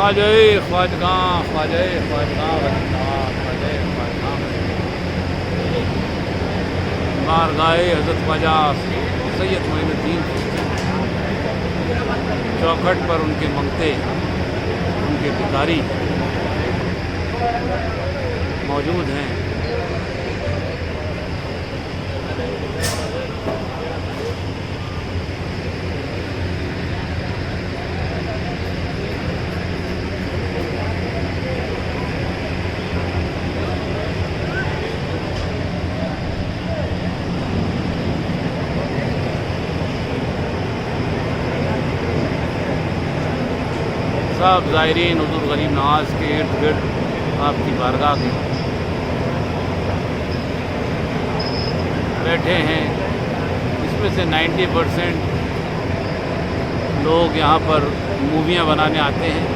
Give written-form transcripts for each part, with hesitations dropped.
خواجہ خواجگاں خواجہ خواجگاں غریب نواز خواجہ خواجگاں بارگاہ حضرت خواجہ سید معین الدین چوکھٹ پر ان کے منگتے ان کے بھکاری موجود ہیں۔ سب زائرین حضور غریب نواز کے ارد گرد آپ کی بارگاہ کے بیٹھے ہیں۔ اس میں سے 90% لوگ یہاں پر موویاں بنانے آتے ہیں،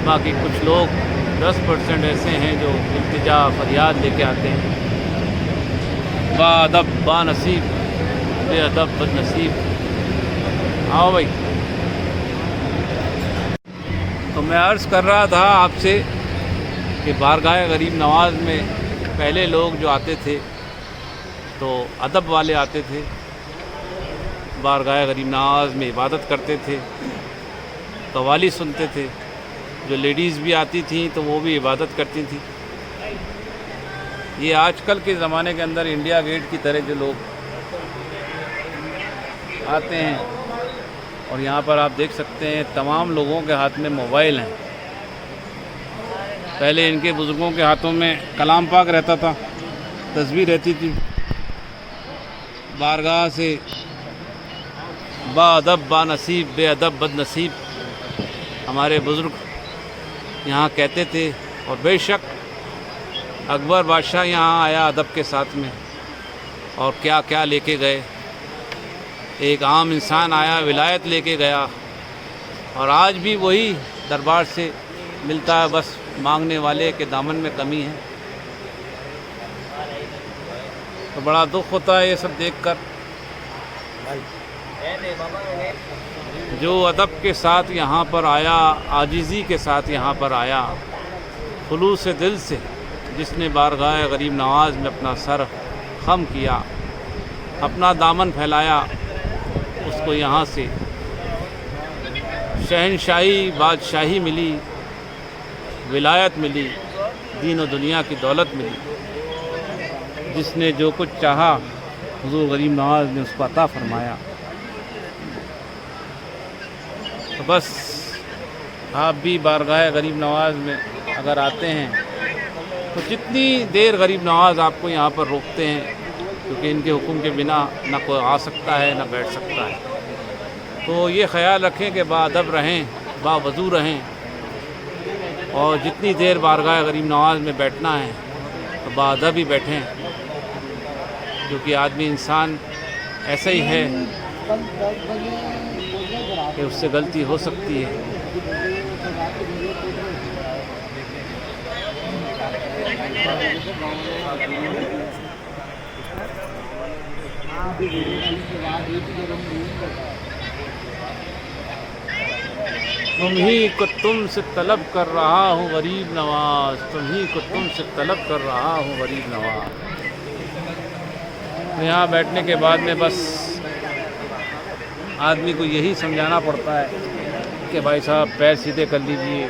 باقی کچھ لوگ 10% ایسے ہیں جو التجا فریاد لے کے آتے ہیں۔ با ادب با نصیب بے ادب بد نصیب۔ آؤ بھائی، تو میں عرض کر رہا تھا آپ سے کہ بارگاہ غریب نواز میں پہلے لوگ جو آتے تھے تو ادب والے آتے تھے، بارگاہ غریب نواز میں عبادت کرتے تھے، قوالی سنتے تھے۔ جو لیڈیز بھی آتی تھیں تو وہ بھی عبادت کرتی تھیں۔ یہ آج کل کے زمانے کے اندر انڈیا گیٹ کی طرح جو لوگ آتے ہیں، اور یہاں پر آپ دیکھ سکتے ہیں تمام لوگوں کے ہاتھ میں موبائل ہیں۔ پہلے ان کے بزرگوں کے ہاتھوں میں کلام پاک رہتا تھا، تسبیح رہتی تھی۔ بارگاہ سے با ادب با نصیب بے ادب بد نصیب ہمارے بزرگ یہاں کہتے تھے، اور بے شک اکبر بادشاہ یہاں آیا ادب کے ساتھ میں، اور کیا کیا لے کے گئے۔ ایک عام انسان آیا ولایت لے کے گیا، اور آج بھی وہی دربار سے ملتا ہے، بس مانگنے والے کے دامن میں کمی ہے۔ تو بڑا دکھ ہوتا ہے یہ سب دیکھ کر۔ جو ادب کے ساتھ یہاں پر آیا، عاجزی کے ساتھ یہاں پر آیا، خلوص دل سے، جس نے بارگاہ غریب نواز میں اپنا سر خم کیا، اپنا دامن پھیلایا، اس کو یہاں سے شہنشاہی بادشاہی ملی، ولایت ملی، دین و دنیا کی دولت ملی۔ جس نے جو کچھ چاہا حضور غریب نواز نے اس کو عطا فرمایا۔ تو بس آپ بھی بارگاہ غریب نواز میں اگر آتے ہیں تو جتنی دیر غریب نواز آپ کو یہاں پر روکتے ہیں، کیونکہ ان کے حکم کے بنا نہ کوئی آ سکتا ہے نہ بیٹھ سکتا ہے، تو یہ خیال رکھیں کہ با ادب رہیں، با وضو رہیں، اور جتنی دیر بارگاہ غریب نواز میں بیٹھنا ہے تو با ادب ہی بیٹھیں، کیونکہ آدمی انسان ایسا ہی ہے کہ اس سے غلطی ہو سکتی ہے۔ تم ہی کو تم سے طلب کر رہا ہوں غریب نواز، تم ہی کو تم سے طلب کر رہا ہوں غریب نواز۔ یہاں بیٹھنے کے بعد میں بس آدمی کو یہی سمجھانا پڑتا ہے کہ بھائی صاحب پیر سیدھے کر لیجئے،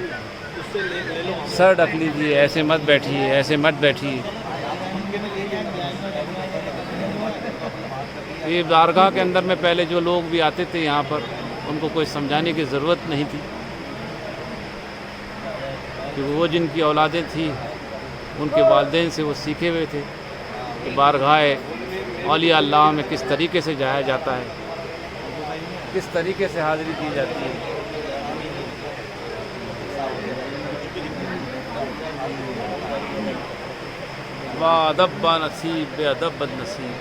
سر ڈھک لیجئے، ایسے مت بیٹھیے، ایسے مت بیٹھیے۔ یہ بارگاہ کے اندر میں پہلے جو لوگ بھی آتے تھے یہاں پر، ان کو کوئی سمجھانے کی ضرورت نہیں تھی، کہ وہ جن کی اولادیں تھیں ان کے والدین سے وہ سیکھے ہوئے تھے کہ بارگاہ اولیاء اللہ میں کس طریقے سے جایا جاتا ہے، کس طریقے سے حاضری دی جاتی ہے۔ با ادب با نصیب بے ادب بد نصیب۔